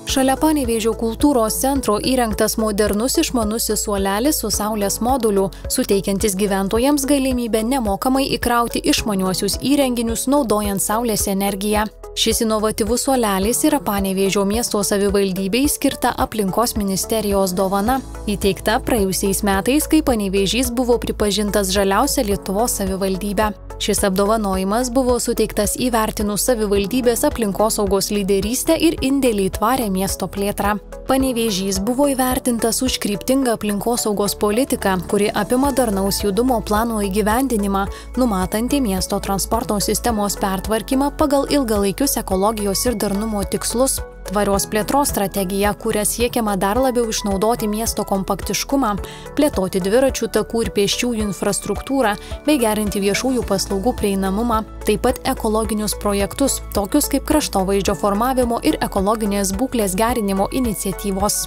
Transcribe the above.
Šalia Panevėžio kultūros centro įrengtas modernus išmanusis suolelis su saulės moduliu, suteikiantis gyventojams galimybę nemokamai įkrauti išmaniuosius įrenginius naudojant saulės energiją. Šis inovatyvus suolelis yra Panevėžio miesto savivaldybei skirta aplinkos ministerijos dovana, įteikta praėjusiais metais, kai Panevėžys buvo pripažintas žaliausia Lietuvos savivaldybe. Šis apdovanojimas buvo suteiktas įvertinus savivaldybės aplinkosaugos lyderystę ir indėlį į tvarią miesto plėtrą. Panevėžys buvo įvertintas už kryptingą aplinkosaugos politiką, kuri apima darnaus judumo plano įgyvendinimą, numatantį miesto transporto sistemos pertvarkymą pagal ilgalaikius ekologijos ir darnumo tikslus. Tvarios plėtros strategija, kuria siekiama dar labiau išnaudoti miesto kompaktiškumą, plėtoti dviračių takų ir pėsčiųjų infrastruktūrą bei gerinti viešųjų paslaugų prieinamumą, taip pat ekologinius projektus, tokius kaip kraštovaizdžio formavimo ir ekologinės būklės gerinimo iniciatyvos.